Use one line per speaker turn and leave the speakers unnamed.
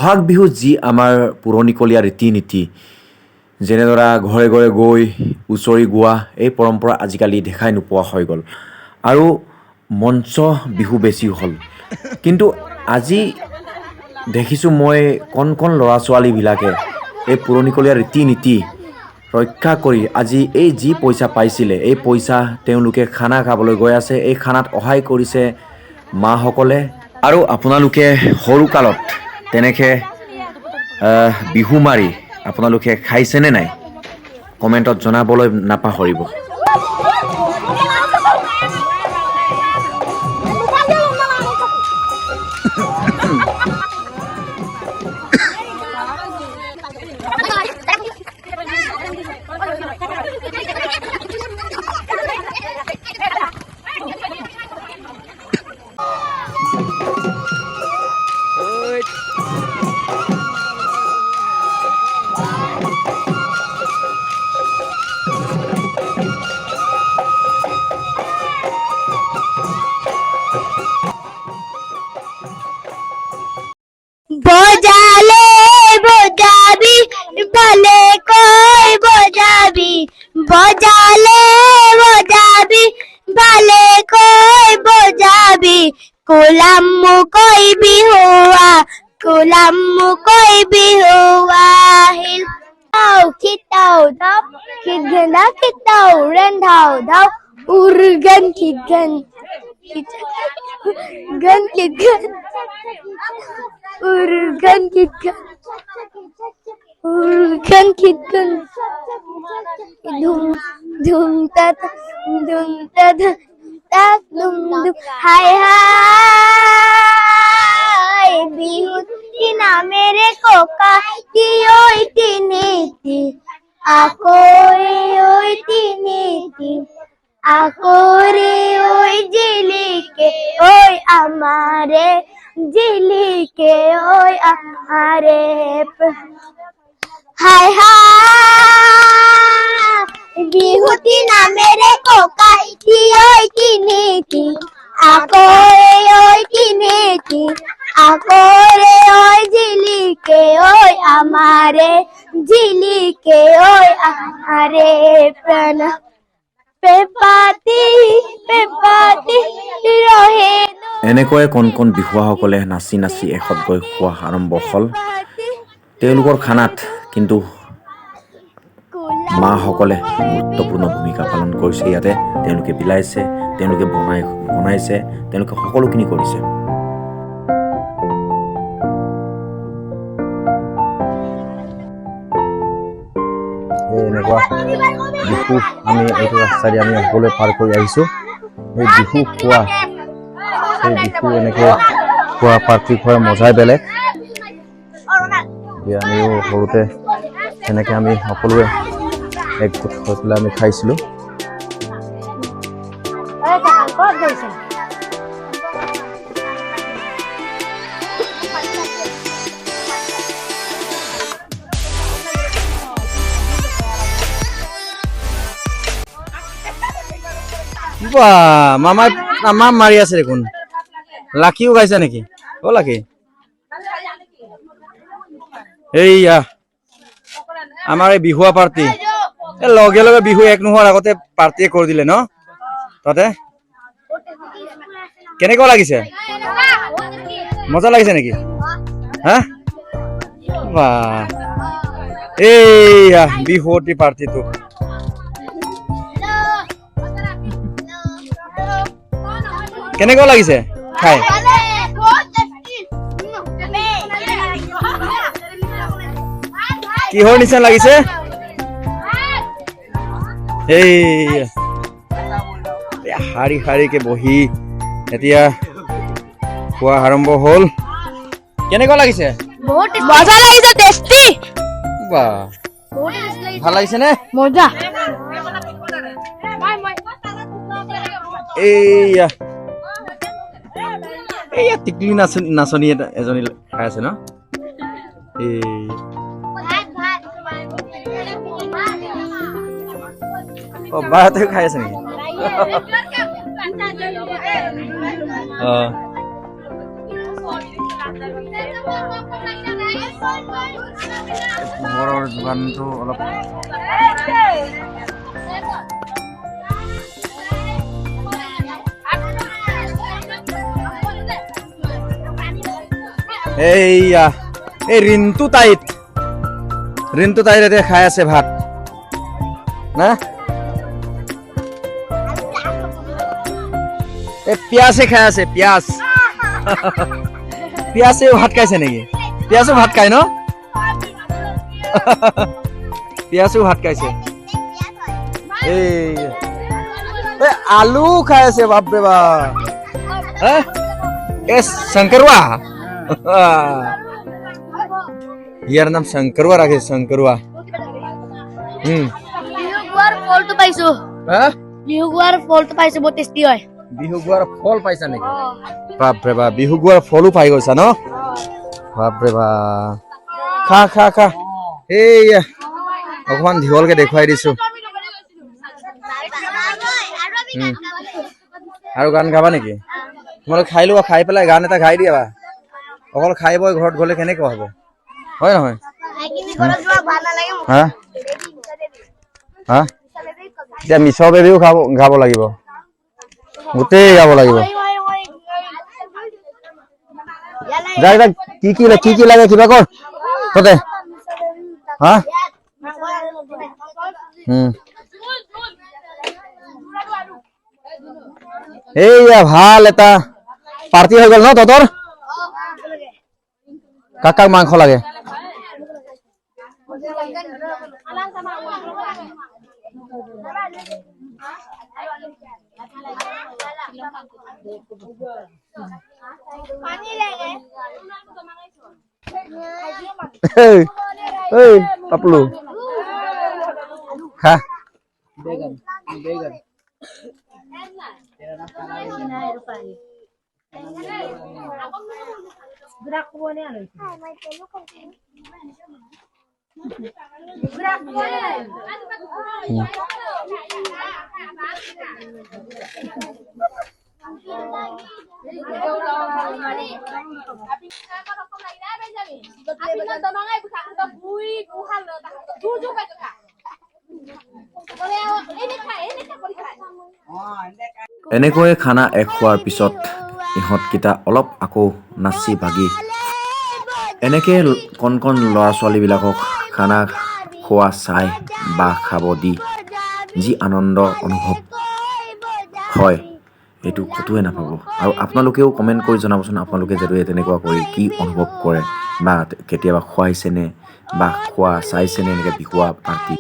বহাগ বিহু যি আমাৰ পুৰণিকলীয়া ৰীতি নীতি যেনেদৰে ঘৰে ঘৰে গৈ হুঁচৰি গোৱা এই পৰম্পৰা আজিকালি দেখাই নোপোৱা হৈ গ'ল আৰু মঞ্চ বিহু বেছি হ'ল কিন্তু আজি দেখিছোঁ মই কণ কণ ল'ৰা ছোৱালীবিলাকে এই পুৰণিকলীয়া ৰীতি নীতি ৰক্ষা কৰি আজি এই যি পইচা পাইছিলে এই পইচা তেওঁলোকে খানা খাবলৈ গৈ আছে এই খানাত সহায় কৰিছে মাসকলে আৰু আপোনালোকে সৰুকালত তেনেকৈ বিহু মাৰি আপোনালোকে খাইছেনে নাই কমেণ্টত জনাবলৈ নাপাহৰিব।
বজালে বজাবি বলে কই বজাবি বজালে বজাবি বলে কই বজাবি কোলাম্মু কই বিহুয়া কোলাম্মু কই বিহুয়া হিল আও খিতাও দাও খিগনা খিতাও রেন্ধাও দাও উরগান খিগন gan খিগন Urgan kitkan dum dum ta tak dum dum hai hai bihuti na mere koka ki oi tiniti akore oi tiniti akore oi jilike oi amare জিলিকে ওই আরে হাই হাই বিহুতি নামেরে কোকাই কি ওই কিনিতি আকরে ওই কিনিতি আকরে ওই জিলিকে ওই আমারে জিলিকে ওই আরে প্রাণ পেপাতি ৰহে
এনেকৈ কণ কণ বিহুৱাসকলে নাচি নাচি এশত গৈ খোৱা আৰম্ভ হ'ল তেওঁলোকৰ খানাত কিন্তু মাসকলে গুৰুত্বপূৰ্ণ ভূমিকা পালন কৰিছে ইয়াতে তেওঁলোকে বিলাইছে তেওঁলোকে বনাইছে তেওঁলোকে সকলোখিনি কৰিছে এনেকুৱা বিহু আমি এইটো ৰাস্তাৰে আমি সকলোৱে পাৰ কৰি আহিছোঁ এই বিহু খোৱা এই বিহু এনেকৈ খোৱা পাৰ্টি খোৱাৰ মজাই বেলেগ আমিও সৰুতে তেনেকৈ আমি সকলোৱে একগোট হৈ পেলাই আমি খাইছিলোঁ মামা মাম মাৰি আছে দেখোন লাকিও গাইছে নেকি অ লাকি এইয়া আমাৰ এই বিহুৱা পাৰ্টি লগে লগে বিহু এক নোহোৱাৰ আগতে পাৰ্টিয়ে কৰি দিলে ন তাতে কেনেকুৱা লাগিছে মজা লাগিছে নেকি হা বাহ এইয়া বিহুৱতী পাৰ্টিটো কেনেকুৱা লাগিছে খাই কিহৰ নিচিনা লাগিছে এই শাৰী শাৰীকে বহি এতিয়া খোৱা আৰম্ভ হ'ল কেনেকুৱা লাগিছে
বহুত মজা লাগিছে টেষ্টি
বাহ ভাল লাগিছে নে
মজা
এইয়া এইয়া টিকলি নাচনী এজনী খাই আছে ন এই অ বাহঁতে খাই আছে নেকি খবৰৰ যোগানটো অলপ এইয়া এই ৰিন্তু তাইত এতিয়া খাই আছে ভাত না এই পিয়াজে খাই আছে পিয়াজ পিয়াজেও ভাত খাইছে নেকি পিয়াজো ভাত খায় ন পিয়াজো ভাত খাইছে এই আলু খাই আছে বাপৰে বাপ শংকৰৱা ইয়াৰ নাম শংকৰৱা ৰাখে শংকৰৱা
বিহুগুৱাৰ ফলটো পাইছো বিহুগুৱাৰ ফলটো পাইছো বহুত টেষ্টি হয়
বিহুগুৱাৰ ফল পাইছা নেকি বাপৰে বাপ বিহুগুৱাৰ ফলো পাই গৈছা ন বাপৰে বাপ খা খা খা এইয়া অকমান দীঘলকে দেখুৱাই দিছো আৰু গান গাবা নেকি তোমালোকে খাই লোৱা খাই পেলাই গান এটা গাই দিয়া অকল খাই বৈ ঘৰত গ'লে কেনেকুৱা হ'ব হয় নহয় হা হা এতিয়া মিছৰ বেবীও গাব লাগিব গোটেই গাব লাগিব যাই যাই কি লাগে কিবা কৰ ততে হা এইয়া ভাল এটা পাৰ্টি হৈ গ'ল ন তহঁতৰ কাক মাংস লাগে এই পাপলু খা এনেকৈয়ে খানা খোৱাৰ পিছত ইহঁতকেইটা অলপ আকৌ নাচি বাগি এনেকৈ কণ কণ ল'ৰা ছোৱালীবিলাকক খানা খোৱা চাই বা খাব দি যি আনন্দ অনুভৱ হয় এইটো ক'তোৱে নাপাব আৰু আপোনালোকেও কমেণ্ট কৰি জনাবচোন আপোনালোকে যদি তেনেকুৱা কৰি কি অনুভৱ কৰে বা কেতিয়াবা খুৱাইছেনে বা খোৱা চাইছেনে এনেকৈ বিহুৱা পাৰ্টি